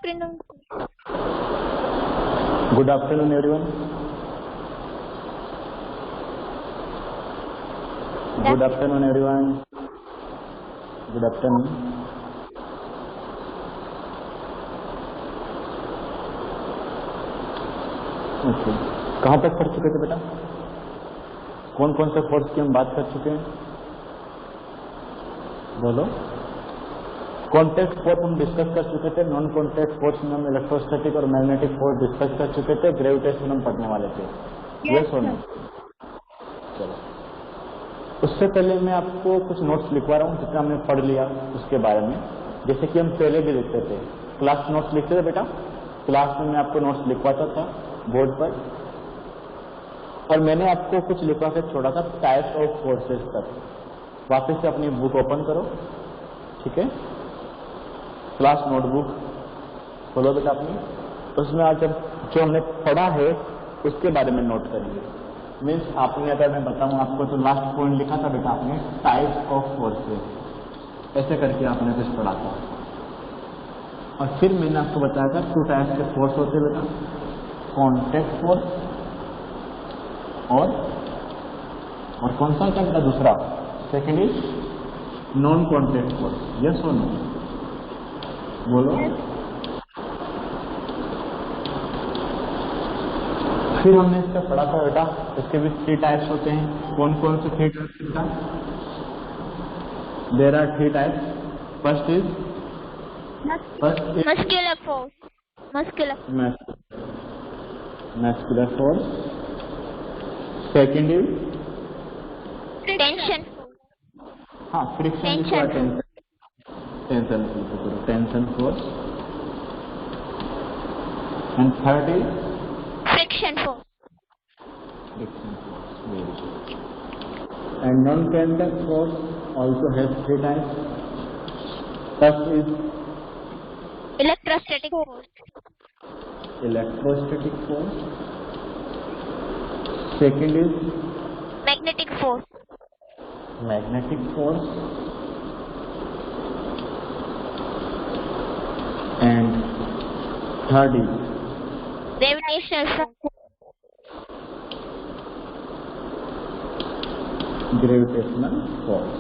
afternoon. Good afternoon, everyone. Good afternoon, everyone. Good afternoon. Okay, कहाँ तक पढ़ चुके थे बेटा? कौन कौन से फोर्स की हम बात कर चुके हैं? बोलो। कॉन्टैक्ट फोर्स हम डिस्कस कर चुके थे, नॉन कॉन्टैक्ट फोर्स में हम इलेक्ट्रोस्टैटिक और मैग्नेटिक फोर्स डिस्कस कर चुके थे, ग्रेविटेशन हम पढ़ने वाले थे। यस और नो? चलो, उससे पहले मैं आपको कुछ नोट्स लिखवा रहा हूँ जितना हमने पढ़ लिया उसके बारे में। जैसे कि हम पहले भी लिखते थे, क्लास नोट्स लिखते थे बेटा, क्लास में मैं आपको नोट्स लिखवाता था बोर्ड पर, और मैंने आपको कुछ लिखवा के छोड़ा था टाइप्स ऑफ फोर्सेस तक। वापस से अपनी बुक ओपन करो, ठीक है, क्लास नोटबुक खोलो बेटा अपनी, उसमें आज जो हमने पढ़ा है उसके बारे में नोट करेंगे। मीन्स आपने, अगर मैं बताऊं आपको, तो लास्ट पॉइंट लिखा था बेटा आपने टाइप्स ऑफ फोर्सेस, ऐसे करके आपने कुछ पढ़ा था। और फिर मैंने आपको बताया था 2 टाइप्स के फोर्स होते हैं बेटा, कॉन्टैक्ट फोर्स और कौन सा था बेटा दूसरा? Second is non contact force. Yes और नो? बोलो। फिर हमने इसका पढ़ा था बेटा, इसके भी 3 टाइप्स होते हैं। कौन कौन से 3 टाइप्स बेटा? There are 3 types. First is Muscular force. muscular force. Second is Tension force. हाँ, फ्रिक्शन जिसका tension force. And third is Friction force. friction force. Very good. And non-contact force also has 3 types. First is Electrostatic force. electrostatic force. Second is Magnetic force. magnetic force. And third is Gravitational force. Gravitational force.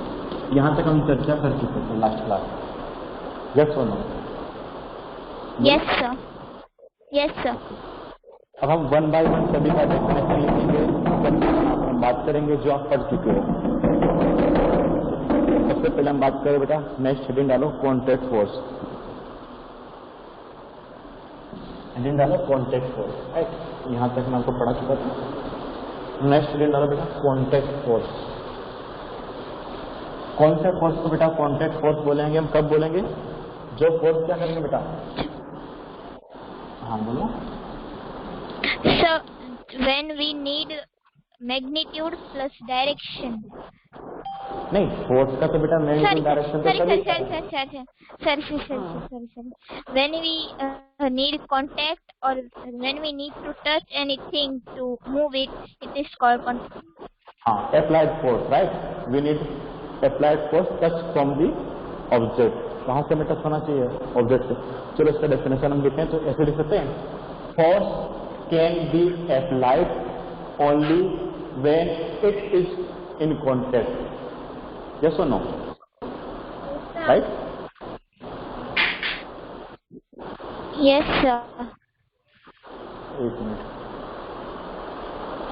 यहाँ तक हम चर्चा कर चुके थे last class. Yes और no? Yes sir. Yes sir. अब हम 1 by 1 सभी का डेफिनेशन लिखेंगे, हम बात करेंगे जो आप पढ़ चुके हो। सबसे पहले हम बात करें बेटा, नेक्स्ट हेडिंग डालो कॉन्टैक्ट फोर्स। हेडिंग डालो कॉन्टैक्ट फोर्स, राइट? यहाँ तक मैं आपको पढ़ा चुका था। नेक्स्ट हेडिंग डालो बेटा कॉन्टैक्ट फोर्स। कौन से फोर्स को बेटा कॉन्टैक्ट फोर्स बोलेंगे? हम कब बोलेंगे? जो फोर्स क्या करेंगे बेटा? हाँ बोलो। So when we need magnitude plus direction. नहीं, फोर्स का तो बेटा मैग्नीट्यूड डायरेक्शन तो सभी Sorry. When we need contact or when we need to touch anything to move it, it is called contact. हाँ, applied force, right? We need applied force touch from the object. कहाँ से touch होना चाहिए? Object से। चलो इसका definition हम लिखें तो ऐसे लिख सकते हैं, force can be applied only when it is in contact. Yes or no? Right? Yes sir. एक मिनट,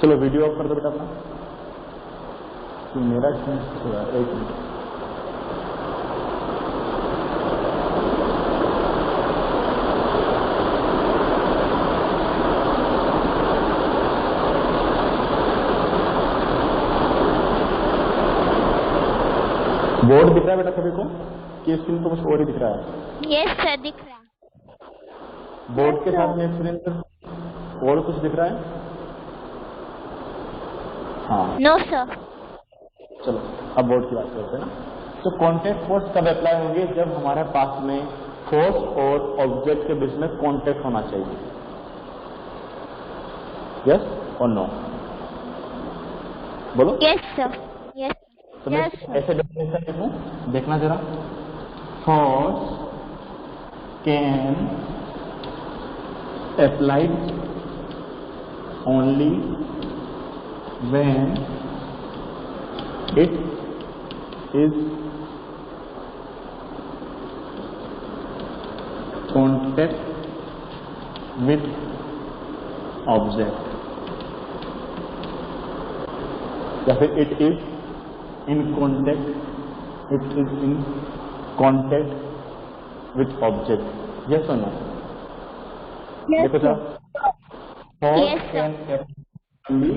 चलो वीडियो ऑफ कर दो बेटा अपना, मेरा एक मिनट। बोर्ड दिख रहा है बेटा सभी को कि स्क्रीन तो कुछ और ही दिख रहा है? Yes sir, दिख रहा है। बोर्ड के साथ में स्क्रीन पर और कुछ दिख रहा है? हाँ। No sir. चलो अब बोर्ड की बात करते हैं ना। तो कॉन्टैक्ट फोर्स कब अप्लाई होंगे? जब हमारे पास में फोर्स और ऑब्जेक्ट के बीच में कॉन्टैक्ट होना चाहिए। यस और नो? बोलो। Yes sir. Yes. तो मैं ऐसे डेफिनेशन लिखूं, देखना जरा। Force can applied only when it is contact with object, या फिर it is in contact with object. Yes or no? Yes, देखो sir. Sir, force Yes, sir. can act only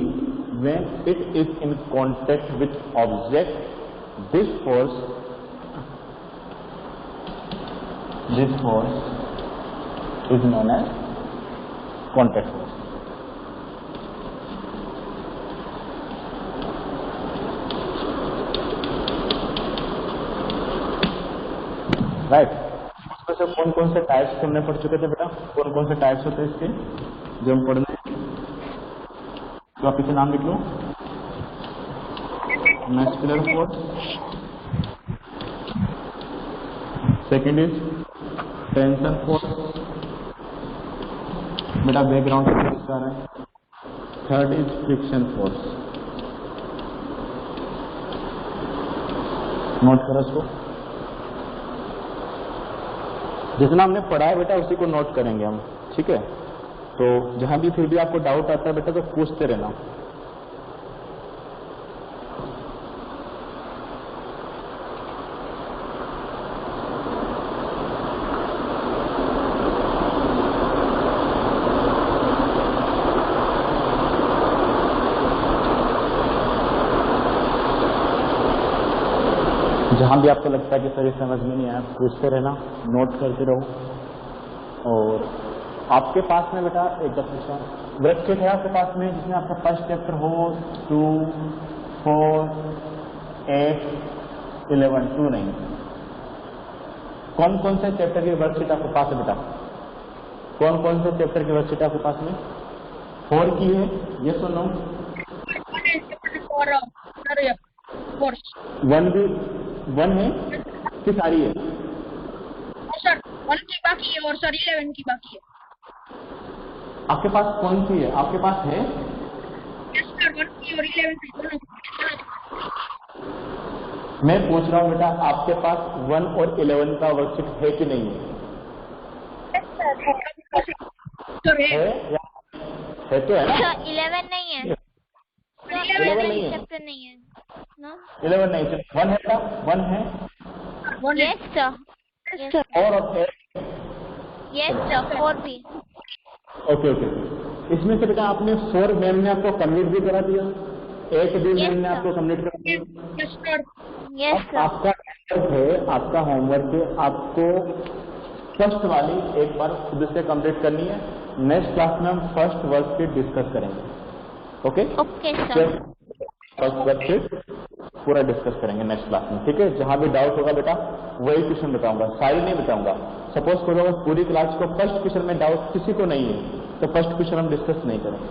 when it is in contact with object. This force is known as contact force. Right, उसमें से कौन कौन से types हमने पढ़ चुके थे बेटा? कौन कौन से टाइप्स होते हैं इसके जो हम पढ़ने? तो आप इसे नाम लिख लो। Muscular force, second is tension force, बेटा बैकग्राउंड से आ रहा है। Third is friction force. Note करो इसको, जितना हमने पढ़ा है बेटा उसी को नोट करेंगे हम, ठीक है? तो जहां भी फिर भी आपको डाउट आता है बेटा तो पूछते रहना। जहां भी आपको लगता है कि सर ये समझ में नहीं आया, पूछते रहना, नोट करते रहो। और आपके पास में बेटा एक क्वेश्चन वर्कशीट है आपके पास में, जिसमें आपका फर्स्ट चैप्टर हो 2, 4, 8, 11, 2 नहीं। कौन कौन से चैप्टर की वर्कशीट आपके पास है बेटा? कौन कौन से चैप्टर की वर्कशीट आपके पास में? 4 की है, ये सुनो। 1 है कि सारी है? सर 1 की बाकी है और सर 11 की बाकी है। आपके पास कौन सी है? आपके पास है? यस सर 1 की और 11 की दोनों। मैं पूछ रहा हूँ बेटा, आपके पास 1 और 11 का वर्कशीट है कि नहीं है? सर है तो है ना? सर 11 नहीं है। सर 11 नहीं है, चैप्टर नहीं है ना? 11 नहीं, 1 है बेटा, 1 है। Yes sir. और यस सर 4 भी। ओके। इसमें से बेटा आपने 4 मैम ने आपको कंप्लीट भी करा दिया, 8 भी मैम ने आपको कंप्लीट करा दिया। यस अब सर। आपका होमवर्क है, आपको फर्स्ट वाली एक बार खुद से कंप्लीट करनी है। नेक्स्ट क्लास में हम फर्स्ट वर्कशीट डिस्कस करेंगे। Okay sir. फर्स्ट वर्कशीट पूरा डिस्कस करेंगे नेक्स्ट क्लास में, ठीक है? जहां भी डाउट होगा बेटा वही क्वेश्चन बताऊंगा, सारी नहीं बताऊंगा। सपोज करो अगर पूरी क्लास को फर्स्ट क्वेश्चन में डाउट किसी को नहीं है तो फर्स्ट क्वेश्चन हम डिस्कस नहीं करेंगे।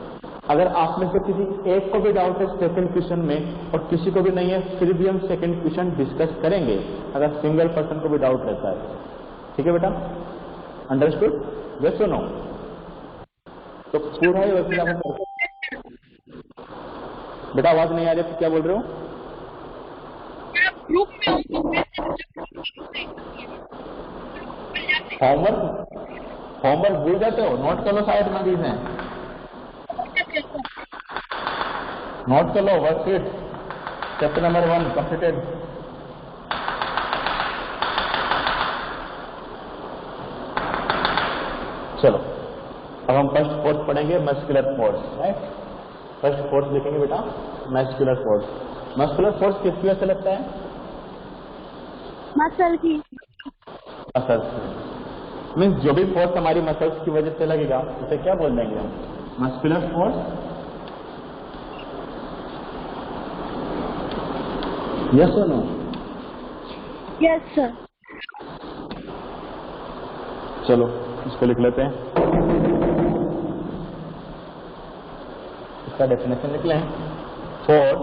अगर आप में से किसी एक को भी डाउट है सेकंड क्वेश्चन में और किसी को भी नहीं है, फिर भी हम सेकंड क्वेश्चन डिस्कस करेंगे, अगर सिंगल पर्सन को भी डाउट रहता है। ठीक है बेटा, अंडरस्टूड? यस और नो? तो पूरा ही वर्कशीट आपको बेटा आवाज नहीं आ रही, तो क्या बोल रहे हो? ग्रुप में होमवर्क भूल जाते हो? नोट कर लो, साइड में भी है, नोट कर लो। Worksheet chapter number 1 completed. चलो अब हम फर्स्ट फोर्स पढ़ेंगे, muscular force. Right, first force देखेंगे बेटा, मस्कुलर फोर्स। मस्कुलर फोर्स किसकी वजह से लगता है? मसल की। मसल्स मीन्स जो भी फोर्स हमारी मसल्स की वजह से लगेगा उसे क्या बोल देंगे हम? Muscular force. यस और नो? Yes sir. चलो इसको लिख लेते हैं, इसका डेफिनेशन लिख लें। Force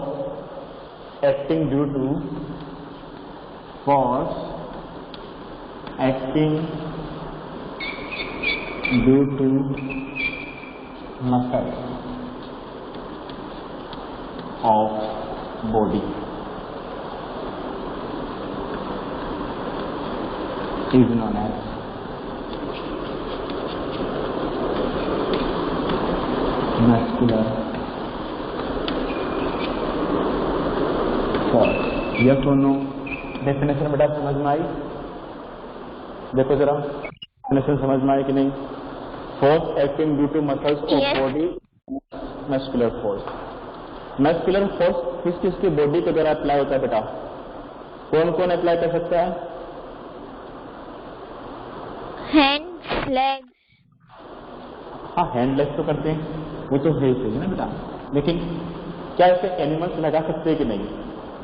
acting due to muscle of body is known as muscular force. Yes और नो? डेफिनेशन बेटा समझ में आई? देखो जरा डेफिनेशन समझ में आई कि नहीं? Force acting due to muscles of body, muscular force. Muscular force किस किस की बॉडी के द्वारा अप्लाई होता है बेटा? कौन कौन अप्लाई कर सकता है? Hands, legs. हाँ, हैंड लेग्स तो करते हैं, वो तो है ही ना बेटा. लेकिन क्या इसे एनिमल्स लगा सकते हैं कि नहीं?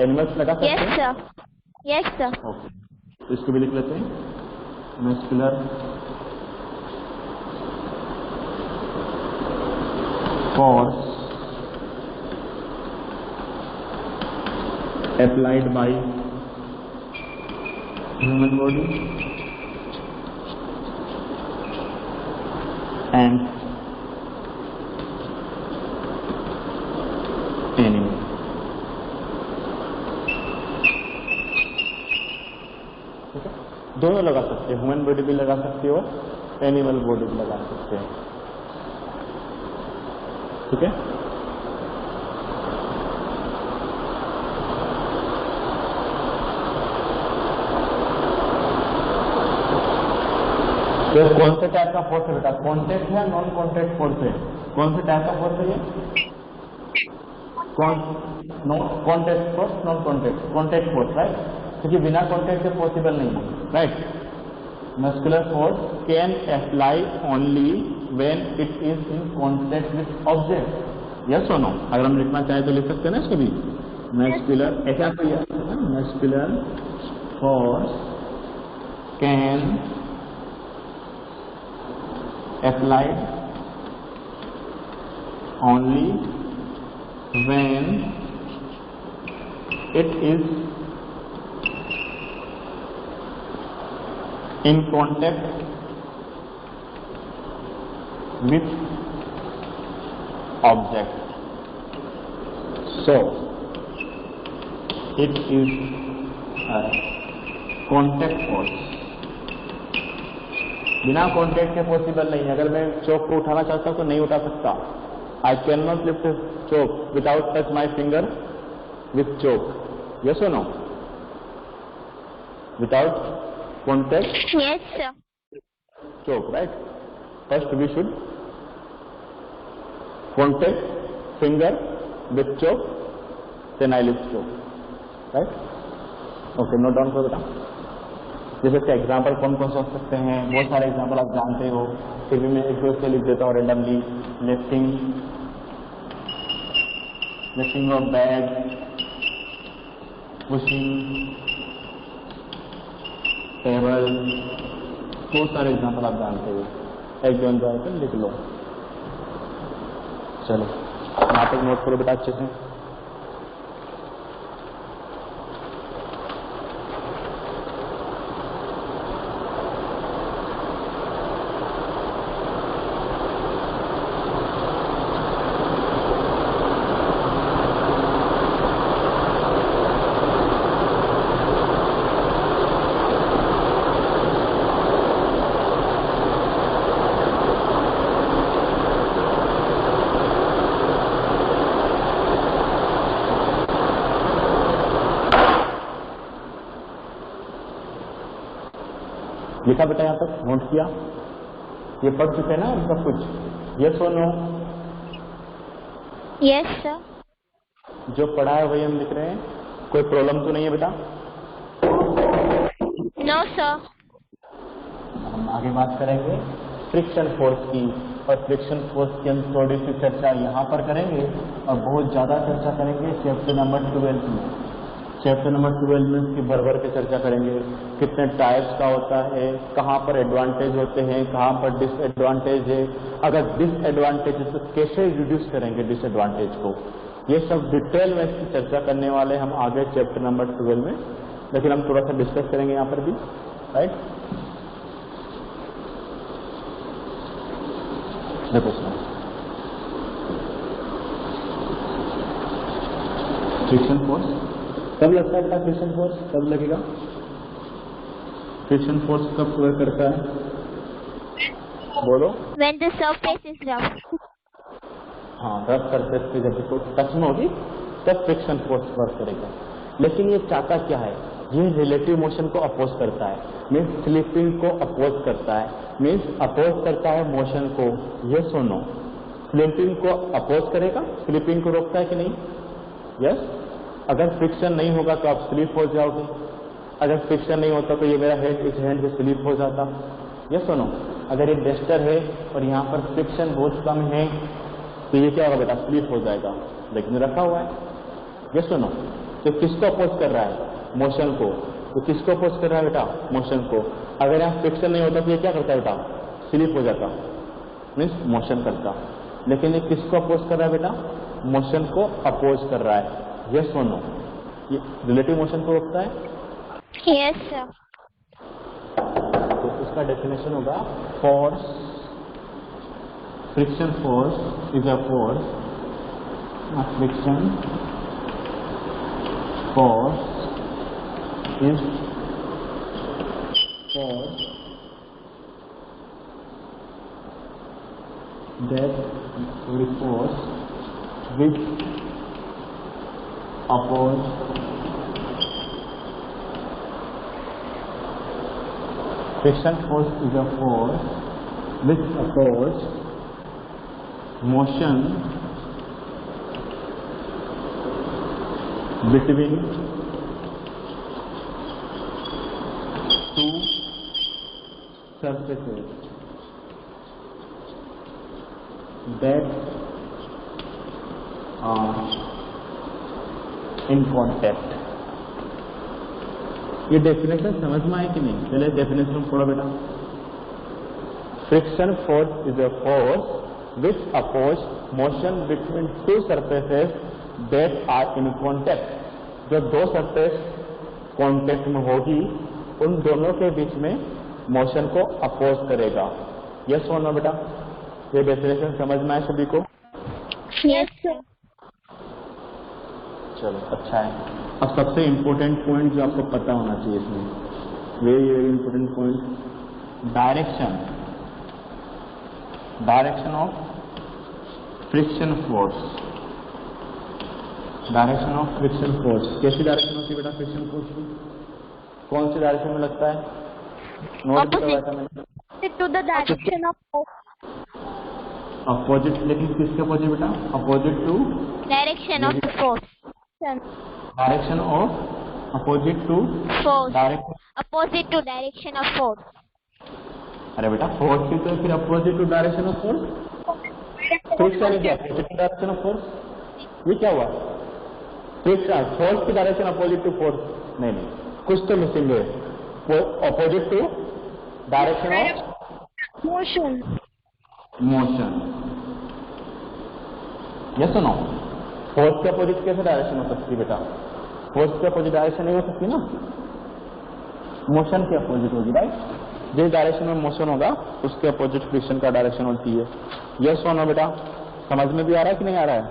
एनिमल्स लगा सकते हैं? Yes sir. Yes sir. Okay, तो इसको भी लिख लेते हैं. Muscular force applied by human body and animal. ठीक है, दोनों लगा सकते हैं, ह्यूमन बॉडी भी लगा सकते हो, एनिमल बॉडी भी लगा सकते हैं. ठीक है, तो कौन से टाइप का फोर्स है बेटा? कॉन्टैक्ट है, नॉन कॉन्टैक्ट फोर्स है? कौन से टाइप का फोर्स है ये? Contact force, non contact, contact force, right? क्योंकि बिना कॉन्टैक्ट के पॉसिबल नहीं है, right? Muscular force can apply only when it is in contact with object. Yes और नो? अगर हम लिखना चाहें तो लिख सकते हैं ना इसको भी. मस्कुलर ऐसा तो यह muscular force can applied only when it is in contact with object. So it is a contact force. बिना कॉन्टैक्ट के पॉसिबल नहीं है. अगर मैं चौक को उठाना चाहता हूं तो नहीं उठा सकता. I can not lift chalk without touch my finger with chalk. Yes और no? Without contact yes sir. Chalk, right? First we should contact finger with chalk, then I lift chalk, right? Okay, note down करो बेटा. जैसे इसका example कौन कौन से हो सकते हैं? बहुत सारे एग्जाम्पल आप जानते हो, फिर भी मैं एक दो से लिख देता हूँ randomly. Lifting of bag, pushing table, बहुत सारे एग्जाम्पल आप जानते हो. एक दो एग्जाम्पल लिख लो. चलो यहाँ तक नोट करो बेटा अच्छे से. लिखा बेटा? यहाँ तक नोट किया? ये पढ़ चुके हैं ना आप सब कुछ? यस और नो? Yes sir. जो पढ़ा है वही हम लिख रहे हैं. कोई प्रॉब्लम तो नहीं है बेटा? No sir. हम आगे बात करेंगे फ्रिक्शन फोर्स की, और फ्रिक्शन फोर्स की हम थोड़ी सी चर्चा यहाँ पर करेंगे और बहुत ज़्यादा चर्चा करेंगे चैप्टर नंबर 12 में. चैप्टर नंबर 12 में इसकी भर भर के चर्चा करेंगे. कितने टाइप्स का होता है, कहाँ पर एडवांटेज होते हैं, कहाँ पर डिसएडवांटेज है, अगर डिसएडवांटेज है तो कैसे रिड्यूस करेंगे डिसएडवांटेज को. ये सब डिटेल में इसकी चर्चा करने वाले हम आगे चैप्टर नंबर 12 में. लेकिन हम थोड़ा सा डिस्कस करेंगे यहाँ पर भी, राइट? देखो सुनो, फ्रिक्शन फोर्स कब लगता है बेटा? फ्रिक्शन फोर्स कब लगेगा? फ्रिक्शन फोर्स कब वर्क करता है? बोलो। When the surface is rough. हाँ, रफ सरफेस पे जब इसको टच में होगी तब फ्रिक्शन फोर्स वर्क करेगा। लेकिन ये चाहता क्या है? ये रिलेटिव मोशन को अपोज करता है, मीन्स स्लिपिंग को अपोज करता है, मीन्स अपोज करता है मोशन को। ये सुनो, स्लिपिंग को अपोज करेगा, स्लिपिंग को रोकता है कि नहीं? यस। अगर फ्रिक्शन नहीं होगा तो आप स्लिप हो जाओगे, अगर फ्रिक्शन नहीं होता तो ये मेरा हेड इस हैंड पे स्लिप हो जाता। ये सुनो, अगर ये डस्टर है और यहाँ पर फ्रिक्शन बहुत कम है तो ये क्या होगा बेटा? स्लिप हो जाएगा, लेकिन रखा हुआ है। ये सुनो, तो किसको अपोज कर रहा है? मोशन को। तो किसको अपोज कर रहा है बेटा? मोशन को। अगर यहाँ फ्रिक्शन नहीं होता तो ये क्या करता है बेटा? स्लिप हो जाता, मीन्स मोशन करता। लेकिन ये किसको अपोज कर रहा है बेटा? मोशन को अपोज कर रहा है। यस और नो? ये रिलेटिव मोशन को रोकता है। Yes, sir. तो इसका डेफिनेशन होगा force, friction force is a force, friction force is force that force which oppose friction force is a force which oppose motion between two surfaces that are in contact। ये definition समझ में आए कि नहीं? चलिए definition पढ़ो बेटा। Friction force is a force which oppose motion between two surfaces that are in contact. जो दो सरफेस कॉन्टैक्ट में होगी उन दोनों के बीच में मोशन को अपोज करेगा। यस और नो बेटा? ये डेफिनेशन समझ में आए सभी को? Yes, sir. चलो अच्छा है। अब सबसे इम्पोर्टेंट पॉइंट जो आपको पता होना चाहिए इसमें, very very important point, direction. Direction of friction force. Direction of friction force कैसी डायरेक्शन होती है बेटा? फ्रिक्शन फोर्स की कौन सी डायरेक्शन में लगता है? नोट करवाया था मैंने। To the direction of force. Opposite, लेकिन किसके अपोजिट बेटा? Opposite to Direction of the force. Direction of, opposite to Force. Direction. Opposite to direction of force. अरे बेटा फोर्स की तो फिर opposite to direction of force. Friction is opposite to direction of force. ये क्या हुआ? Friction force की direction opposite to force? नहीं नहीं, कुछ तो मिसिंग है। वो opposite to direction of Motion. Motion. Yes सुनो, फोर्स के अपोजिट कैसे डायरेक्शन हो सकती है बेटा? फोर्स के अपोजिट डायरेक्शन नहीं हो सकती ना, मोशन के अपोजिट होगी, राइट? जिस डायरेक्शन में मोशन होगा उसके अपोजिट फ्रिक्शन का डायरेक्शन होती है। यस सुनो बेटा? समझ में भी आ रहा है कि नहीं आ रहा है?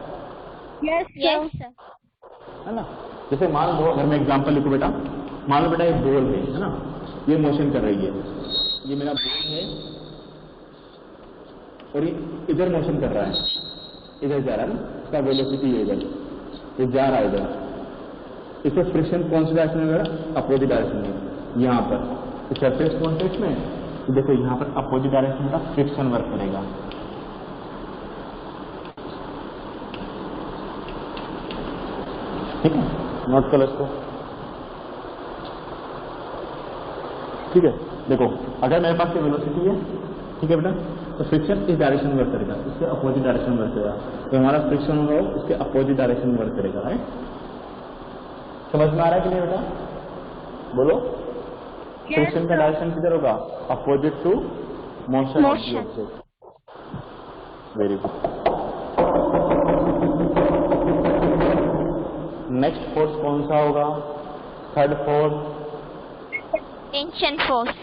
Yes, sir. Yes, sir. है ना? जैसे मान लो, अगर मैं एग्जांपल लिखूं बेटा, मान लो बेटा एक बॉल है ना, ये मोशन कर रही है, ये मेरा बॉल है और ये इधर मोशन कर रहा है, इधर जा रहा है ना, इसका वेलोसिटी है इधर, ये जा रहा है इधर। इसमें फ्रिक्शन कौन सी डायरेक्शन में मेरा? अपोजिट डायरेक्शन में। यहाँ पर सरफेस कॉन्टैक्ट में तो देखो यहाँ पर अपोजिट डायरेक्शन का फ्रिक्शन वर्क करेगा। ठीक है, नोट कर लो इसको। ठीक है, देखो अगर मेरे पास ये वेलोसिटी है, ठीक है बेटा, तो फ्रिक्शन इस डायरेक्शन में वर्क करेगा, इसके अपोजिट डायरेक्शन में वर्क करेगा। तो हमारा फ्रिक्शन होगा वो इसके अपोजिट डायरेक्शन में वर्क करेगा, राइट? समझ में आ रहा है कि नहीं बेटा? बोलो। फ्रिक्शन का डायरेक्शन किधर होगा? Opposite to motion. Very good. Next force कौन सा होगा? Third force Tension force.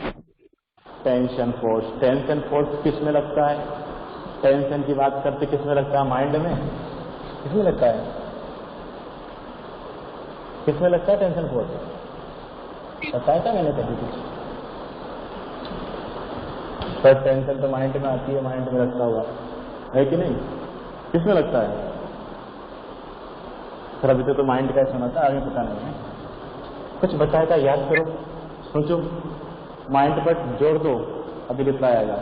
Tension force. Tension force किस में लगता है? टेंशन की बात करते किस में लगता है? माइंड में। किस में लगता है? किसमें लगता है टेंशन फोर्स? बताया था मैंने कभी कुछ? पर टेंशन तो माइंड में आती है, माइंड में लगता होगा, है कि नहीं? किसमें लगता है? सर अभी तो माइंड का सुना था, आगे पता नहीं है। कुछ बताया था, याद करो, सोचो, माइंड पर जोड़ दो, अभी रिप्लाई आएगा।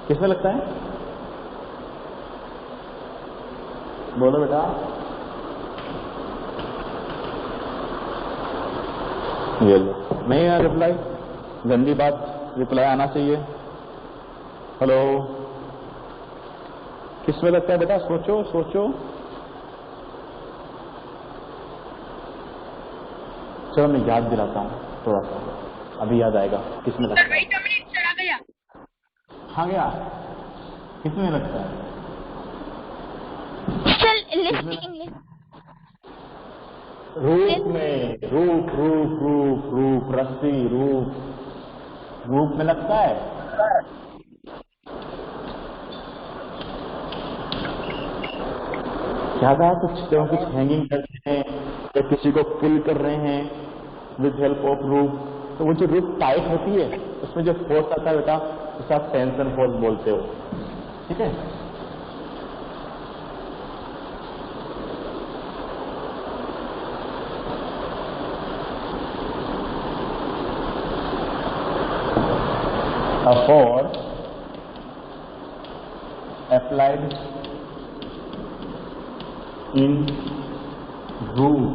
किसमें लगता है? बोलो बेटा। ये लो, नहीं है रिप्लाई, गंदी बात, रिप्लाई आना चाहिए। हेलो, किसमें लगता है बेटा? सोचो सोचो। चलो मैं याद दिलाता हूँ थोड़ा सा, अभी याद आएगा किसमें लगता है। चला गया। आ गया? किसमें लगता है? रूप में, रूप रूप रूप रूप, रस्सी, रूप, रूप में लगता है। ज्यादा कुछ जब कुछ हैंगिंग करते हैं या किसी को पुल कर रहे हैं विद हेल्प ऑफ रूप, तो वो जो रूप टाइट होती है उसमें जो फोर्स आता है बेटा, उसे आप टेंशन फोर्स बोलते हो। ठीक है? A force applied in रूप,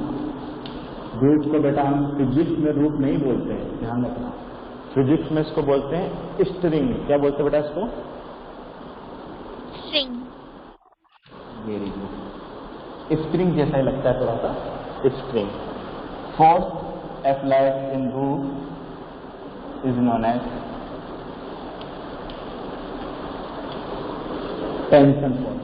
रूप को बेटा हम फिजिक्स में रूप नहीं बोलते हैं, ध्यान रखना। फिजिक्स में इसको बोलते हैं स्ट्रिंग। क्या बोलते हैं बेटा इसको? स्ट्रिंग। वेरी गुड, स्प्रिंग जैसा ही लगता है थोड़ा सा, spring. Force applied in rope is known as tension force.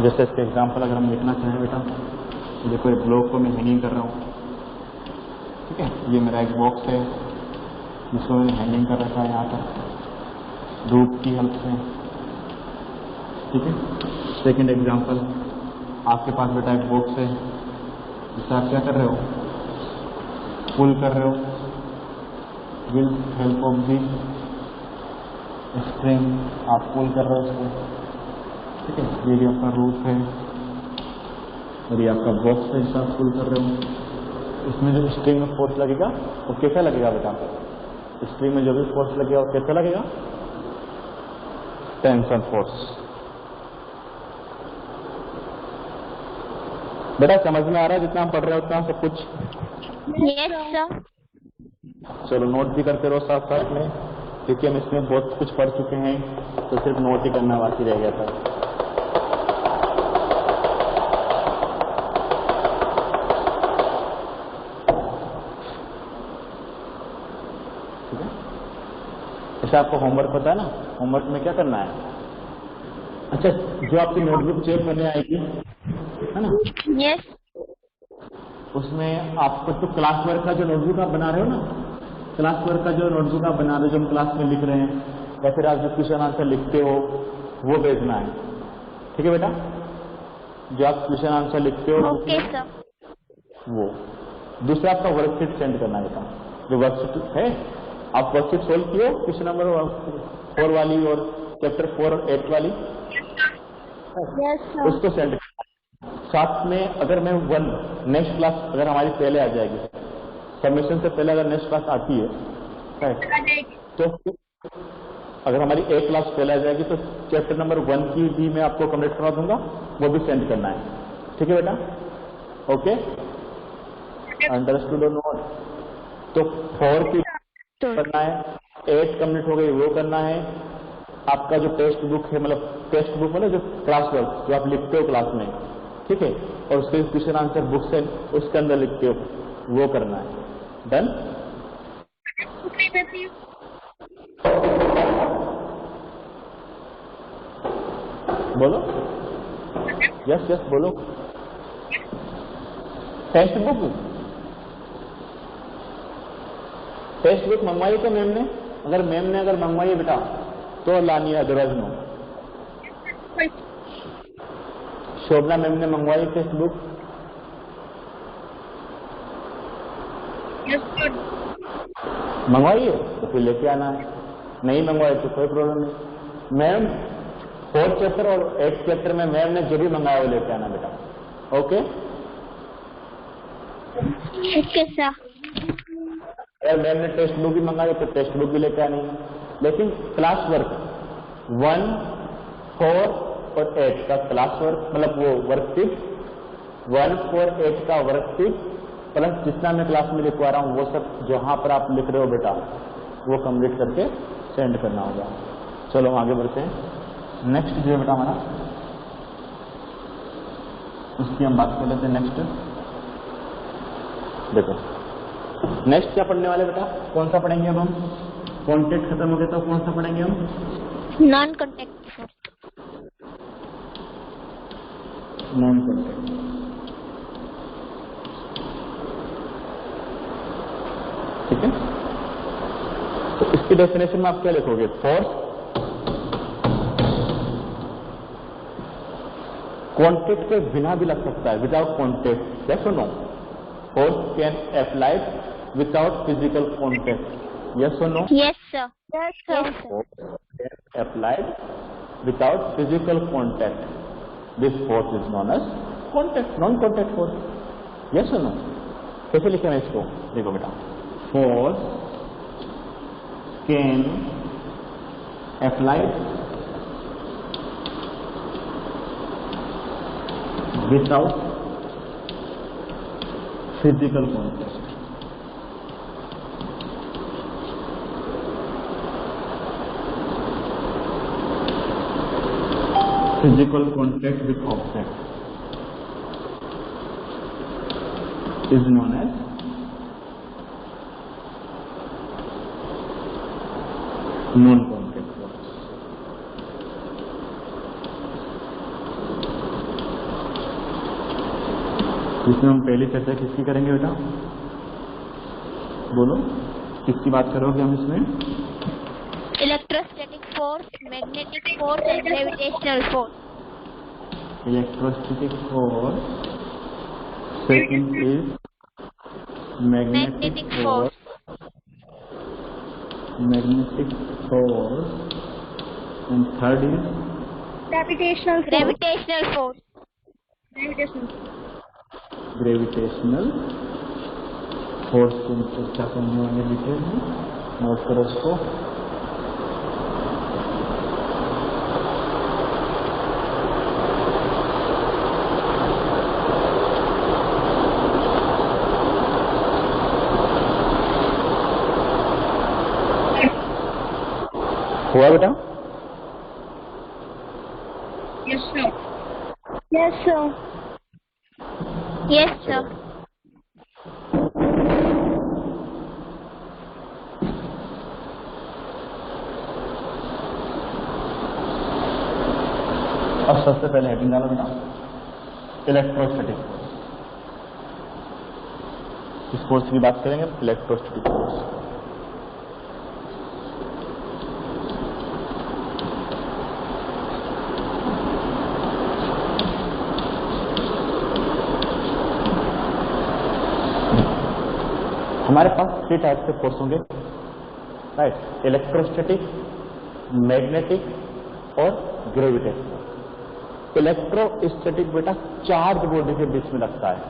जैसे इसका एग्जाम्पल अगर हम लिखना चाहें बेटा, देखो एक ब्लॉक को मैं हैंगिंग कर रहा हूँ, ठीक है? ये मेरा एक बॉक्स है जिसको मैंने हैंगिंग कर रखा है यहाँ पर रूप की हेल्प से, ठीक है? सेकंड एग्जाम्पल, आपके पास बेटा एक बॉक्स है जिससे आप क्या कर रहे हो? पुल कर रहे हो with help of the string, आप पुल कर रहे हो उसको, ठीक है? ये भी आपका रूप है और ये आपका बॉक्स है जिससे आप पुल कर रहे हो। इसमें जो स्ट्रिंग में फोर्स लगेगा वो कैसा लगेगा बेटा? स्ट्रिंग में जो भी फोर्स लगेगा वो कैसा लगेगा? Tension force. बेटा समझ में आ रहा है जितना हम पढ़ रहे हैं उतना सब कुछ? Yes sir. चलो नोट भी करते रहो साथ साथ में, क्योंकि हम इसमें बहुत कुछ पढ़ चुके हैं, तो सिर्फ नोट ही करना बाकी रह गया था। ठीक है? जैसे आपको होमवर्क पता है ना, होमवर्क में क्या करना है? अच्छा, जो आपकी नोटबुक चेक करने आएगी है ना, यस। उसमें आपको तो क्लास वर्क का जो नोटबुक आप बना रहे हो ना, क्लास वर्क का जो नोटबुक आप बना रहे हो, जो हम क्लास में लिख रहे हैं, या फिर आप जो क्वेश्चन आंसर लिखते हो वो भेजना है। ठीक है बेटा? जो आप क्वेश्चन आंसर लिखते हो ओके सर। वो। दूसरा आपका वर्कशीट सेंड करना है बेटा। जो वर्कशीट है, आप वर्कशीट सोल्व किए क्वेश्चन नंबर 4 वाली और चैप्टर 4 और 8 वाली, यस सर। उसको सेंड करना है। साथ में अगर मैं नेक्स्ट क्लास अगर हमारी पहले आ जाएगी, सबमिशन से पहले अगर नेक्स्ट क्लास आती है तो अगर हमारी एक क्लास पहले आ जाएगी तो चैप्टर नंबर 1 की भी मैं आपको कंप्लीट करवा दूंगा, वो भी सेंड करना है। ठीक है बेटा? ओके, अंडरस्टूड और नोट? तो 4 की करना है, 8 कंप्लीट हो गई वो करना है। आपका जो टेक्स्ट बुक है, मतलब टेक्स्ट बुक मतलब जो क्लास वर्क जो आप लिखते हो क्लास में, ठीक है, और उसके क्वेश्चन आंसर बुक से उसके अंदर लिखते हो वो करना है। डन? बोलो यस यस बोलो। टेक्स्ट बुक मंगवाई तो मैम ने? अगर मैम ने अगर मंगवाई बेटा तो लानी है, अदरवाइज नो। शोभना मैम ने मंगवाई टेक्स्ट बुक? Yes, sir. मंगवाई है तो फिर लेके आना है, नहीं मंगवाई तो कोई प्रॉब्लम नहीं। मैम 4th चैप्टर और 8th चैप्टर में मैम ने जो भी मंगाया वो लेके आना बेटा, ओके? Okay sir. अगर मैम ने टेक्स्ट बुक भी मंगाई तो टेक्स्ट बुक भी लेके आनी है, लेकिन क्लास वर्क 1, 4 और 8 का क्लास वर्क मतलब वो वर्कशीट 1, 4, 8 का वर्कशीट प्लस जितना मैं क्लास में लिखवा रहा हूँ वो सब जहाँ पर आप लिख रहे हो बेटा वो कंप्लीट करके सेंड करना होगा। चलो आगे बढ़ते हैं। नेक्स्ट जो है बेटा हमारा, उसकी हम बात कर लेते हैं। नेक्स्ट देखो, नेक्स्ट क्या पढ़ने वाले बेटा, कौन सा पढ़ेंगे अब हम? कॉन्टेक्ट खत्म हो गया तो कौन सा पढ़ेंगे हम? Non contact sir. Non contact. ठीक है, तो इसकी डेफिनेशन में आप क्या लिखोगे? फोर्स कॉन्टेक्ट के बिना भी लग सकता है, विदाउट कॉन्टेक्ट, यस और no? Force can applied without physical contact, yes और no? Yes sir. Yes sir. Force can applied without physical contact. This force is known as contact, non-contact force. Yes or no? कैसे लिखें इसको? देखो बेटा, force can applied without physical contact. Physical contact with object is known as non-contact force. इसमें हम पहली चर्चा किसकी करेंगे बेटा? बोलो, किसकी बात करोगे हम इसमें? Electrostatic force, magnetic force and gravitational force. Electrostatic force, second is magnetic force, magnetic force, and third is Gravitational force. Gravitational force. Gravitational force की चर्चा करने वाले डिटेल में नोट करो इसको। हुआ बेटा? Yes, sir. Yes sir. Yes sir. अब सबसे पहले हेडिंग डालो बेटा, इलेक्ट्रोस्टैटिक फोर्स। इस फोर्स की बात करेंगे, इलेक्ट्रोस्टैटिक फोर्स। हमारे पास 3 टाइप के फोर्स होंगे, राइट? इलेक्ट्रोस्टैटिक, मैग्नेटिक और ग्रेविटेशनल। इलेक्ट्रोस्टैटिक बेटा चार्ज बॉडी के बीच में लगता है,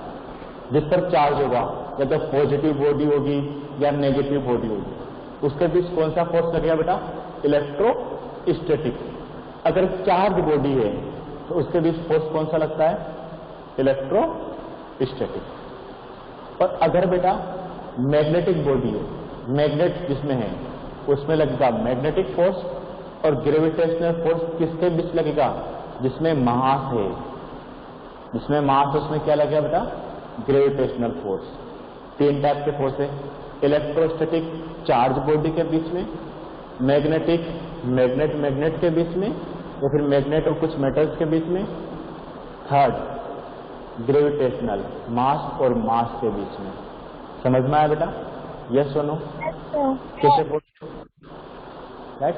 जिस पर चार्ज होगा, या तो पॉजिटिव बॉडी होगी या नेगेटिव बॉडी होगी, उसके बीच कौन सा फोर्स लगेगा बेटा? इलेक्ट्रोस्टैटिक। अगर चार्ज बॉडी है तो उसके बीच फोर्स कौन सा लगता है? इलेक्ट्रोस्टैटिक। और अगर बेटा मैग्नेटिक बॉडी है, मैग्नेट जिसमें है, उसमें लगेगा मैग्नेटिक फोर्स। और ग्रेविटेशनल फोर्स किसके बीच लगेगा? जिसमें मास है, जिसमें मास है उसमें क्या लगेगा बेटा? Gravitational force. 3 टाइप के फोर्स है, इलेक्ट्रोस्टैटिक चार्ज बॉडी के बीच में, मैग्नेटिक मैग्नेट के बीच में, या फिर मैग्नेट और कुछ मेटल्स के बीच में, थर्ड ग्रेविटेशनल मास और मास के बीच में। समझ में आया बेटा? यस और नो? कैसे बोल, राइट?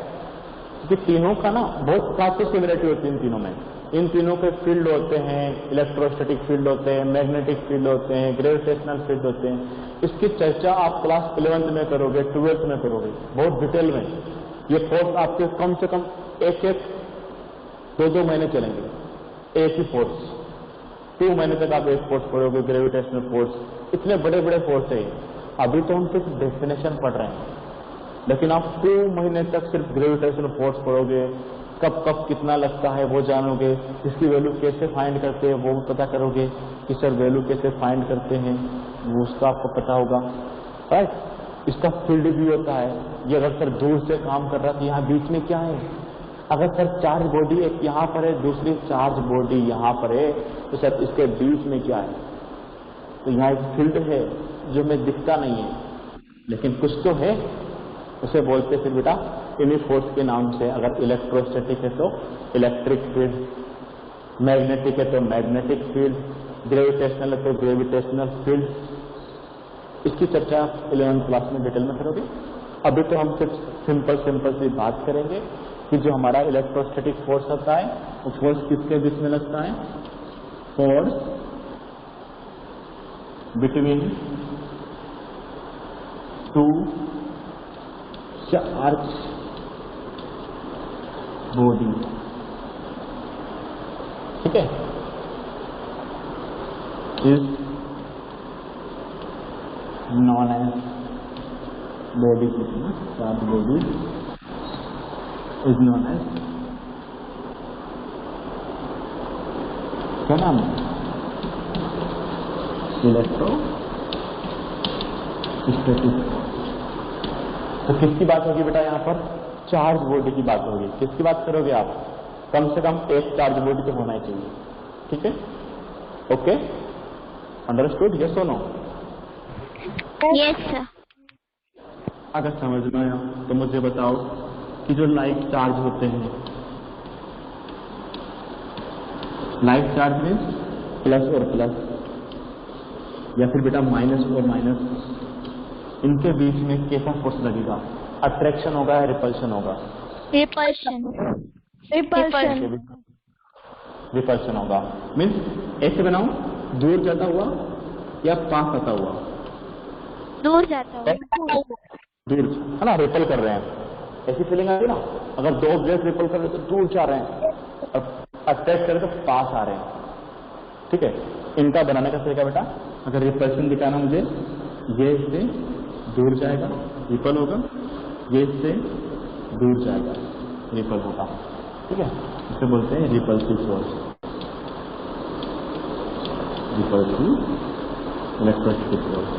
कि तीनों का ना बहुत काफी सिमिलरिटी होती है इन तीनों में। इन तीनों के फील्ड होते हैं, इलेक्ट्रोस्टैटिक फील्ड होते हैं, मैग्नेटिक फील्ड होते हैं, ग्रेविटेशनल फील्ड होते हैं। इसकी चर्चा आप क्लास 11th में करोगे, 12th में करोगे, बहुत डिटेल में। ये फोर्स आपके कम से कम एक 2 महीने चलेंगे, एक ही फोर्स। 2 महीने तक आप एक फोर्स पढ़ोगे, ग्रेविटेशनल फोर्स। इतने बड़े बड़े फोर्स है। अभी तो हम सिर्फ डेफिनेशन पढ़ रहे हैं, लेकिन आप 2 महीने तक सिर्फ ग्रेविटेशनल फोर्स पढ़ोगे, कब कब कितना लगता है वो जानोगे, इसकी वैल्यू कैसे फाइंड करते हैं वो पता करोगे, कि सर वैल्यू कैसे फाइंड करते हैं वो उसका आपको पता होगा, राइट। इसका फील्ड भी होता है। ये अगर सर दूर से काम कर रहा है तो यहाँ बीच में क्या है, अगर सर चार्ज बॉडी एक यहाँ पर है, दूसरी चार्ज बॉडी यहाँ पर है, तो सर इसके बीच में क्या है, तो यहाँ एक फील्ड है जो हमें दिखता नहीं है, लेकिन कुछ तो है, उसे बोलते फिर बेटा इन्हीं फोर्स के नाम से। अगर इलेक्ट्रोस्टैटिक है तो इलेक्ट्रिक फील्ड, मैग्नेटिक है तो मैग्नेटिक फील्ड, ग्रेविटेशनल है तो ग्रेविटेशनल फील्ड। इसकी चर्चा 11th क्लास में डिटेल में करोगे। अभी तो हम सिर्फ सिंपल सी बात करेंगे कि जो हमारा इलेक्ट्रोस्टैटिक फोर्स होता है वो फोर्स किसके बीच में लगता है, फोर्स बिटवीन 2 चार्ज बॉडी, ठीक है, इज नॉन एज बॉडी कितना, charge body is known as, क्या नाम है, इलेक्ट्रोस्टैटिक। तो किसकी बात होगी बेटा यहाँ पर, चार्ज बॉडी की बात होगी। किसकी बात करोगे आप, कम से कम एक चार्ज बॉडी तो होना ही चाहिए, ठीक है, ओके, अंडरस्टूड, यस और नो? Yes sir. अगर समझ में आया तो मुझे बताओ कि जो लाइक चार्ज होते हैं, लाइक चार्ज में प्लस और प्लस या फिर बेटा माइनस और माइनस, इनके बीच में कैसा फोर्स लगेगा, अट्रैक्शन होगा या रिपल्शन होगा? रिपल्शन। रिपल्शन होगा। मीन्स ऐसे बनाओ, दूर जाता हुआ या पास आता हुआ? दूर जाता हुआ। दूर है ना, रिपल कर रहे हैं, ऐसी फीलिंग आती है ना। अगर 2 ऑब्जेक्ट रिपल कर रहे हैं तो दूर जा रहे हैं, और अटैक करें तो पास आ रहे हैं, ठीक है। इनका बनाने का तरीका बेटा, अगर रिपल्शन दिखाना मुझे, ये इससे दूर जाएगा, रिपल होगा, ये इससे दूर जाएगा, रिपल होगा, ठीक है। इसे बोलते हैं repulsive force, repulsive electrostatic force.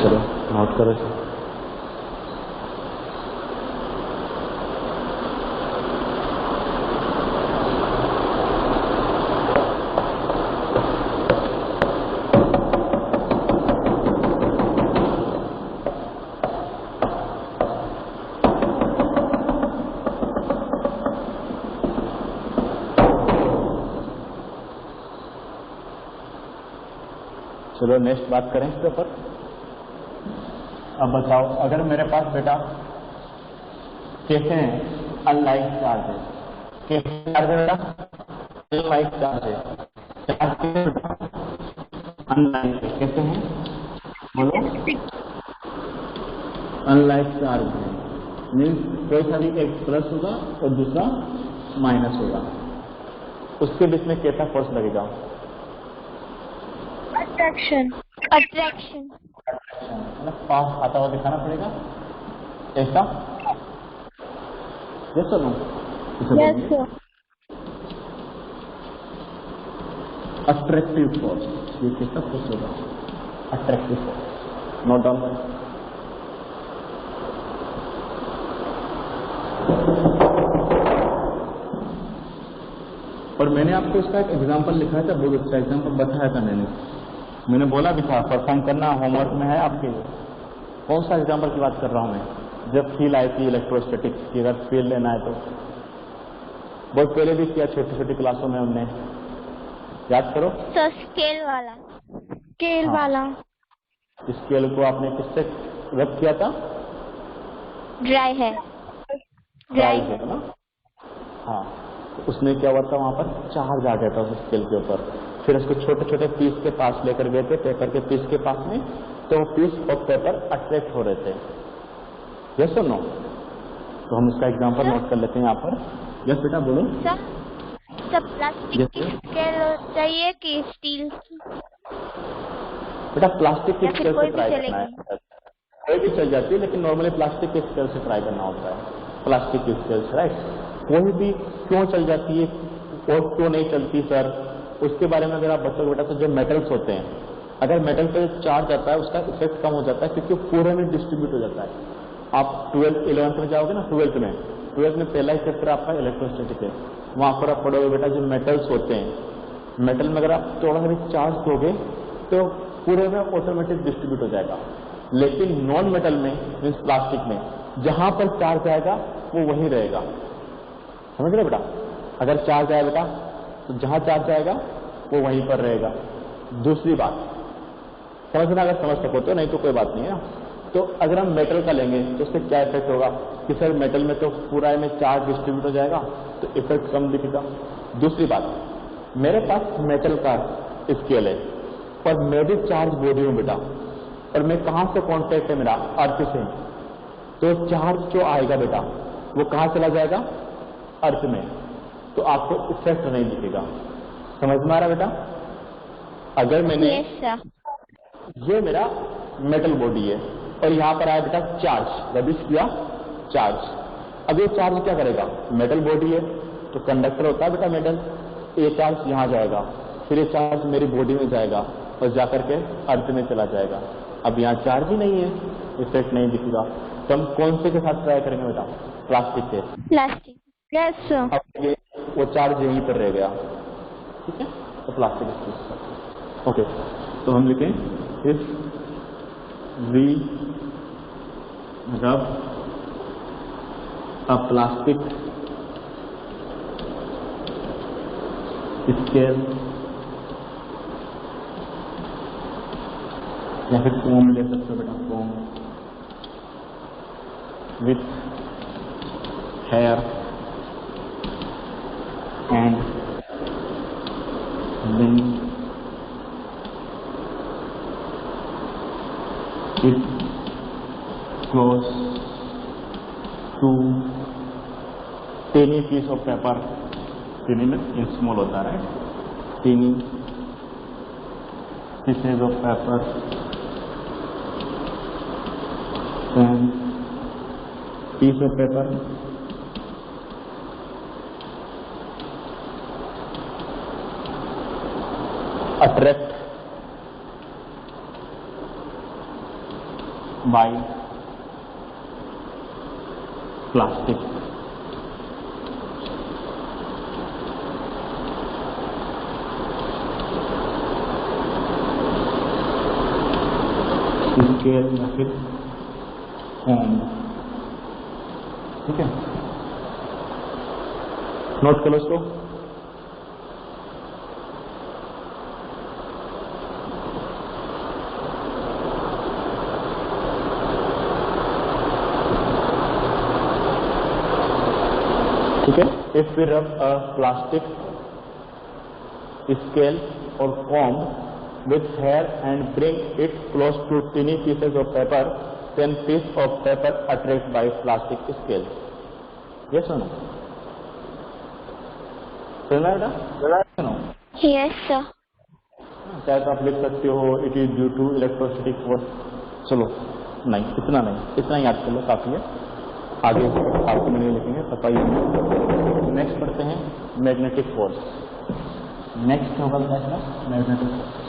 चलो नोट करो। चलो नेक्स्ट बात करें इसके ऊपर। अब बताओ, अगर मेरे पास बेटा कैसे हैं अनलाइक चार्ज है, कैसे चार्ज है बेटा, अनलाइक चार्ज है, चार्ज कैसे बेटा अनलाइक है, कैसे हैं बोलो, अनलाइक चार्ज है। मीन्स कोई सा भी एक प्लस होगा और दूसरा माइनस होगा, उसके बीच में कैसा फोर्स लगेगा, अट्रैक्शन। पास आता हुआ दिखाना पड़ेगा, ऐसा, यस और no? Yes sir. Attractive force, ये कैसा फोर्स होगा, अट्रैक्टिव फोर्स, नोट डाउन करें। और मैंने आपको इसका एक एग्जांपल लिखा था, बहुत अच्छा एग्जांपल बताया था मैंने बोला भी था परफॉर्म करना होमवर्क में है आपके लिए। कौन सा एग्जांपल की बात कर रहा हूं मैं, जब फील आई थी इलेक्ट्रोस्टैटिक की, अगर फील लेना है तो बहुत पहले भी किया, छोटी छोटी क्लासों में हमने, याद करो। तो स्केल वाला स्केल हाँ। वाला स्केल को आपने किससे रब किया था? ड्राई है। ड्राई है ना? हाँ, तो उसमें क्या हुआ था, वहां पर चार्ज आ गया था उस स्केल के ऊपर। फिर उसको छोटे छोटे पीस के पास लेकर गए थे, पेपर के पीस के पास में, तो वो पीस ऑफ पेपर अट्रैक्ट हो रहे थे। यस और नो? तो हम उसका एग्जांपल नोट कर लेते हैं यहाँ पर। यस बेटा बोलो। सब प्लास्टिक की स्केल चाहिए कि स्टील की? बेटा प्लास्टिक की या फिर स्केल कोई से भी ट्राई करना चलेगी? है, कोई भी चल जाती है, लेकिन नॉर्मली प्लास्टिक की स्केल से ट्राई करना होता है। प्लास्टिक की स्केल से, राइट? कोई भी क्यों चल जाती है और क्यों नहीं चलती सर, उसके बारे में अगर आप बताओगे बेटा, तो जो मेटल्स होते हैं, अगर मेटल पे चार्ज आता है उसका इफेक्ट कम हो जाता है, क्योंकि पूरे में डिस्ट्रीब्यूट हो जाता है। आप 11th में जाओगे ना, 12th में पहला ही चैप्टर आपका इलेक्ट्रोस्टैटिक है। वहां पर आप पढ़ोगे बेटा, जो मेटल्स होते हैं, मेटल में अगर आप थोड़ा सा भी चार्ज दोगे तो पूरे में ऑटोमेटिक डिस्ट्रीब्यूट हो जाएगा। लेकिन नॉन मेटल में, मीन्स प्लास्टिक में, जहां पर चार्ज आएगा वो वहीं रहेगा। समझ रहे बेटा? अगर चार्ज आया बेटा, तो जहां चार्ज आएगा वो वहीं पर रहेगा। दूसरी बात समझना, अगर समझ सको तो, नहीं तो कोई बात नहीं है। तो अगर हम मेटल का लेंगे तो उससे क्या इफेक्ट होगा कि सर मेटल में तो पूरा में चार्ज डिस्ट्रीब्यूट हो जाएगा, तो इफेक्ट कम दिखेगा। दूसरी बात, मेरे पास मेटल का स्केल है पर मैं भी चार्ज बॉडी हूं बेटा, और मैं कहां से कांटेक्ट है मेरा? अर्थ से। तो चार्ज जो आएगा बेटा वो कहां चला जाएगा? अर्थ में। तो आपको इफेक्ट नहीं दिखेगा। समझ में आ रहा बेटा? अगर मैंने ये मेरा मेटल बॉडी है और यहां पर आया बेटा चार्ज, रबिश किया चार्ज। अब ये चार्ज क्या करेगा? मेटल बॉडी है तो कंडक्टर होता है बेटा मेटल, ये चार्ज यहां जाएगा, फिर ये चार्ज मेरी बॉडी में जाएगा और जाकर के अर्थ में चला जाएगा। अब यहाँ चार्ज ही नहीं है, इफेक्ट नहीं दिखेगा। तो हम कौन से के साथ ट्राई करेंगे बेटा? प्लास्टिक के। प्लास्टिक। यस। अब ये वो चार्ज यहीं पर रह गया, ठीक है? तो प्लास्टिक के साथ। ओके, तो हम लिखें इफ वी रब अ प्लास्टिक स्केल, या फिर फोम ले सकते हो बेटा, foam with hair and then it goes to teeny piece of paper, teeny में in small होता है, teeny pieces of paper and piece of paper attract by plastic scale या फिर फोम। ठीक है, नोट करो इसको। ठीक है, if we rub a plastic scale or comb with hair and bring it close to tiny pieces of paper, then piece of paper attracted by plastic scale. Yes or no? सुना बेटा? Yes sir. चाहे तो आप लिख सकते हो it is due to electrostatic force. चलो नहीं, इतना नहीं, इतना याद कर लो, काफी है। आगे आपको नहीं लिखेंगे, पता ही नहीं। नेक्स्ट पढ़ते हैं मैग्नेटिक फोर्स। नेक्स्ट होगा क्या? Magnetic force.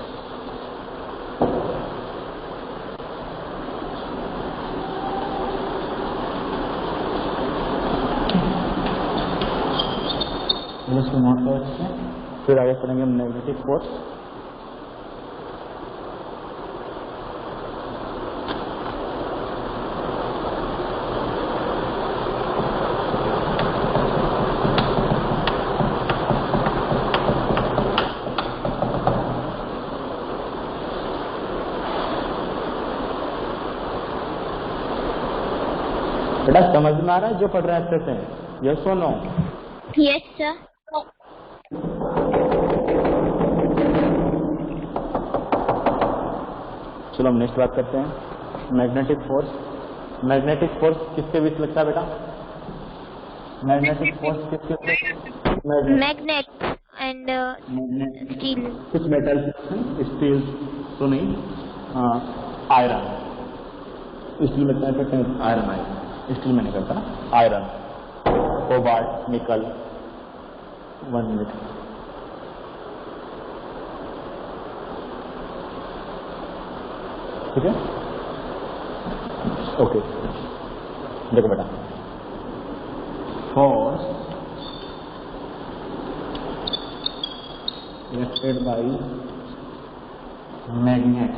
इसको नोट करो, फिर आगे पढ़ेंगे मैग्नेटिक फोर्स। बेटा समझ में आ रहा है जो पढ़ रहे हैं अच्छे से? यस और नो? Yes, sir. चलो हम नेक्स्ट बात करते हैं। Magnetic force. मैग्नेटिक फोर्स किसके बीच लगता है बेटा? मैग्नेटिक फोर्स किसके? Magnet and steel. कुछ मेटल, स्टील तो नहीं, आयरन। स्टील में करते हैं, आयरन आयरन स्टील में नहीं करता ना, आयरन, कोबाल्ट, निकल। 1 मिनट। ठीक है, ओके। देखो बेटा, फोर्स एक्टेड बाई मैग्नेट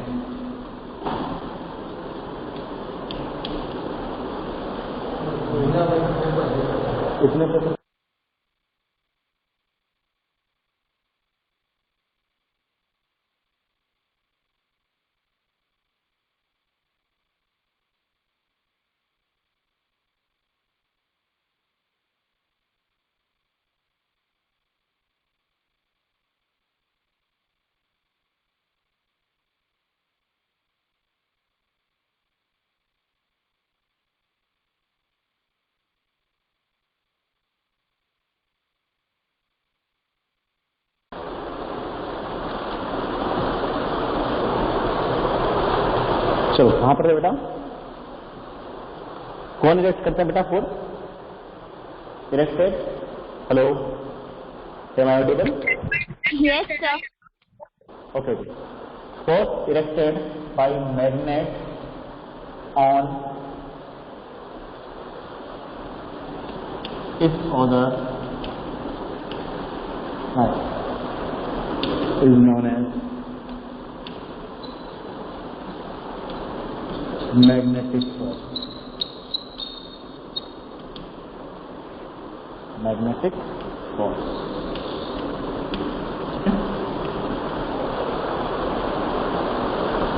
कितने पे? चलो कहां पर है बेटा? कौन इरेक्ट करते हैं बेटा force? Erected. Hello, am I audible? Yes, sir. Okay. Force erected by magnet on its other is known as magnetic force. Magnetic force.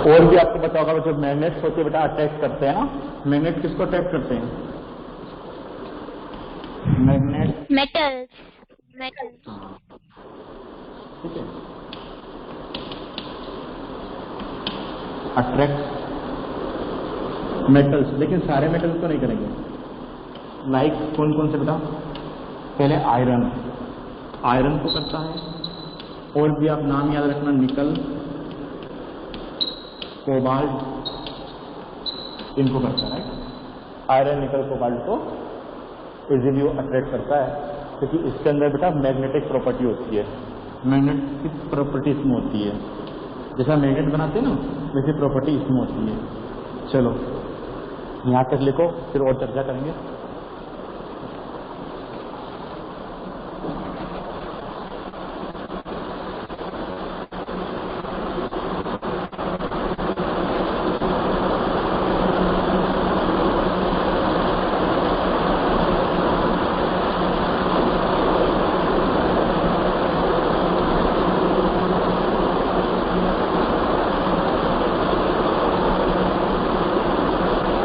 और भी आपको पता होगा, जब मैग्नेट्स होते बेटा अट्रैक्ट करते हैं ना, मैग्नेट किसको अट्रैक्ट करते हैं? Magnet Metals. Metals. ठीक है, अट्रैक्ट मेटल्स, लेकिन सारे मेटल्स तो नहीं करेंगे। लाइक कौन कौन से बेटा? पहले आयरन, आयरन को करता है। और भी आप नाम याद रखना, निकल, कोबाल्ट, इनको करता है। आयरन, निकल, कोबाल्ट को इजीली वो अट्रैक्ट करता है, क्योंकि इसके अंदर बेटा मैग्नेटिक प्रॉपर्टी होती है। मैग्नेटिक प्रॉपर्टी इसमें होती है, जैसा मैग्नेट बनाते हैं ना, वैसी प्रॉपर्टी इसमें होती है। चलो यहां तक लिखो, फिर और चर्चा करेंगे।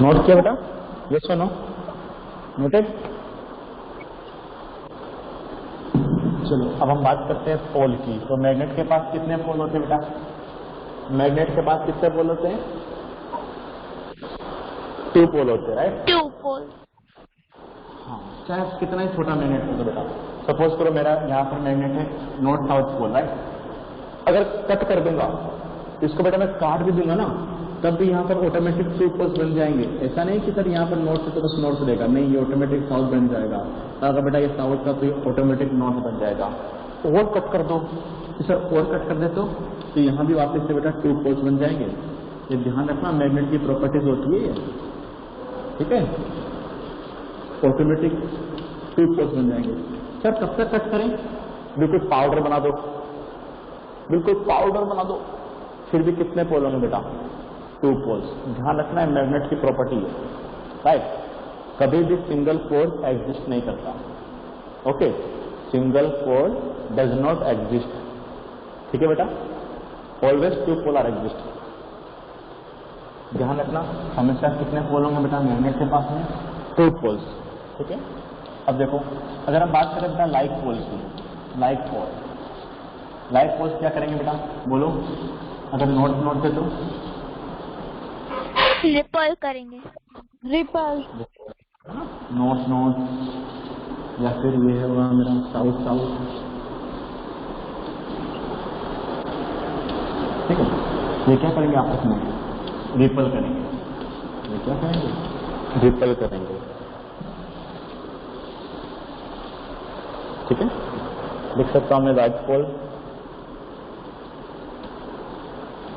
नोट किया बेटा? यस और नो? नोटेड? चलो अब हम बात करते हैं पोल की। तो मैग्नेट के पास कितने पोल होते हैं बेटा? मैग्नेट के पास कितने पोल होते हैं? 2 पोल होते हैं, राइट? 2 poles. हाँ, चाहे कितना ही छोटा मैग्नेट हो तो बेटा, सपोज करो मेरा यहाँ पर मैग्नेट है नॉर्थ साउथ पोल, राइट? अगर कट कर दूंगा इसको बेटा, मैं काट भी दूंगा ना, तब भी यहाँ पर ऑटोमेटिक 2 पोल्स बन जाएंगे। ऐसा नहीं कि सर यहाँ पर नॉर्थ है तो बस नॉर्थ रहेगा, नहीं, ये ऑटोमेटिक साउथ बन जाएगा। अगर बेटा ये साउथ का तो ये ऑटोमेटिक नॉर्थ बन जाएगा। और कट कर दो तो सर, और कट कर दे तो यहाँ भी वापस से बेटा 2 पोल्स बन जाएंगे। ये ध्यान रखना, मैग्नेट की प्रॉपर्टीज होती है, ठीक है? ऑटोमेटिक 2 पोल्स बन जाएंगे। सर कब तक कट करें? बिल्कुल पाउडर बना दो, बिल्कुल पाउडर बना दो, फिर भी कितने पोल होंगे बेटा? 2 पोल्स। ध्यान रखना है, मैग्नेट की प्रॉपर्टी है, राइट? कभी भी सिंगल पोल एग्जिस्ट नहीं करता, okay? Single pole does not exist, ठीक है बेटा? Always 2 pole are exist. ध्यान रखना, हमेशा कितने पोल होंगे बेटा मैग्नेट के पास में? ट्रू पोल्स, ठीक है। अब देखो अगर हम बात करें बेटा लाइक पोल्स की, लाइक पोल्स क्या करेंगे बेटा बोलो, अगर नोट दे दो रिपल करेंगे। रिपल। नोट या फिर ये होगा मेरा साउथ, ठीक है। ये क्या करेंगे आपस में, रिपल करेंगे। ये क्या करेंगे, रिपल करेंगे, ठीक है। लिख सकता हूं मैं राइट पोल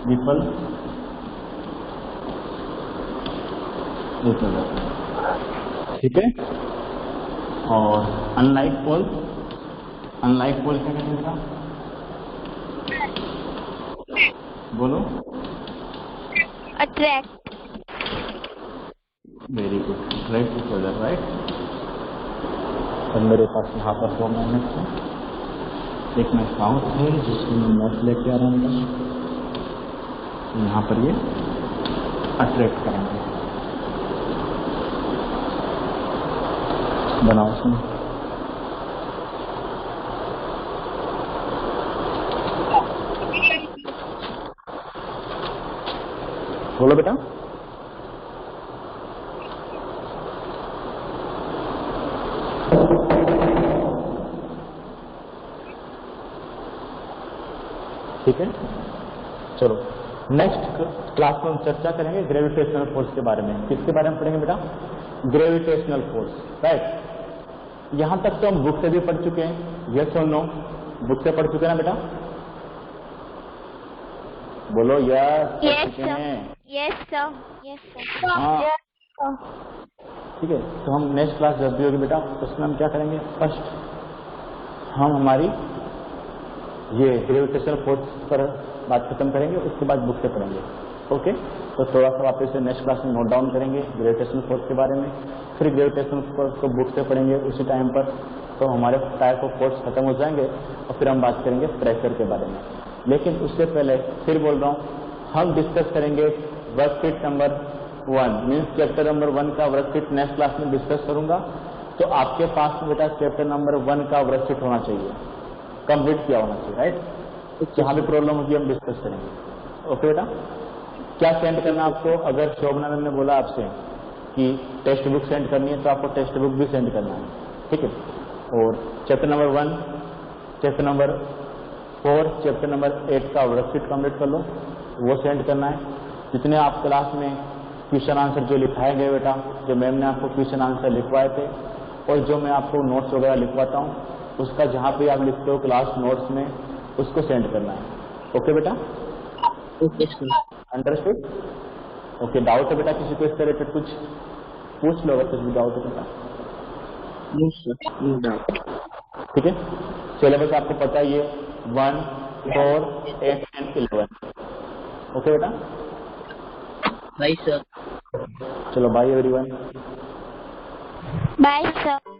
रिपल, ठीक है। और अनलाइक पोल क्या करेंगे बेटा बोलो, attract. Very good, attract each other, right. अब मेरे पास यहाँ पर 2 मैग्नेट्स हैं, एक मैं साउथ है जिसमें मैं नॉर्थ लेके आ रहा हूँ, यहाँ पर ये अट्रैक्ट करेंगे, बनाओ उसमें। बोलो बेटा, ठीक है। चलो नेक्स्ट क्लास में हम चर्चा करेंगे ग्रेविटेशनल फोर्स के बारे में। किसके बारे में पढ़ेंगे बेटा, ग्रेविटेशनल फोर्स, राइट। यहां तक तो हम बुक से भी पढ़ चुके हैं, यस और नो, बुक से पढ़ चुके हैं ना बेटा, बोलो यस पढ़ चुके हैं, यस सर। हाँ ठीक है। तो हम नेक्स्ट क्लास जब भी होगी बेटा उसमें हम क्या करेंगे, फर्स्ट हम हमारी ये ग्रेविटेशनल फोर्स पर बात खत्म करेंगे, उसके बाद बुक से पढ़ेंगे, ओके। तो थोड़ा सा वापस से नेक्स्ट क्लास में नोट डाउन करेंगे ग्रेविटेशनल फोर्स के बारे में, फिर ग्रेविटेशनल फोर्स को बुक से पढ़ेंगे उसी टाइम पर, तो हमारे टाइप ऑफ फोर्स खत्म हो जाएंगे और फिर हम बात करेंगे प्रेशर के बारे में। लेकिन उससे पहले फिर बोल रहा हूँ, हम डिस्कस करेंगे worksheet number 1 means chapter number 1 का वर्कशीट नेक्स्ट क्लास में डिस्कस करूंगा। तो आपके पास में बेटा चैप्टर नंबर 1 का वर्कशीट होना चाहिए, कंप्लीट किया होना चाहिए, राइट। जहाँ भी प्रॉब्लम होगी हम डिस्कस करेंगे, ओके बेटा। क्या सेंड करना आपको, अगर शोभना मैम ने बोला आपसे कि टेक्स्ट बुक सेंड करनी है तो आपको टेक्स्ट बुक भी सेंड करना है, ठीक है। और chapter number 1, chapter number 4, chapter number 8 का वर्कशीट कंप्लीट कर लो, वो सेंड करना है। जितने आप क्लास में क्वेश्चन आंसर जो लिखाए गए बेटा, जो मैम ने आपको क्वेश्चन आंसर लिखवाए थे और जो मैं आपको नोट्स वगैरह लिखवाता हूँ, उसका जहाँ पे आप लिखते हो क्लास नोट्स में उसको सेंड करना है, ओके बेटा। Understood, okay. डाउट है बेटा किसी को इससे रिलेटेड, कुछ पूछ लो अगर कुछ भी डाउट है बेटा, ठीक है। सिलेबस आपको पता ही है 1, 4, 8 एंड 11, ओके बेटा। Bye sir. चलो बाय एवरीवन। Bye sir.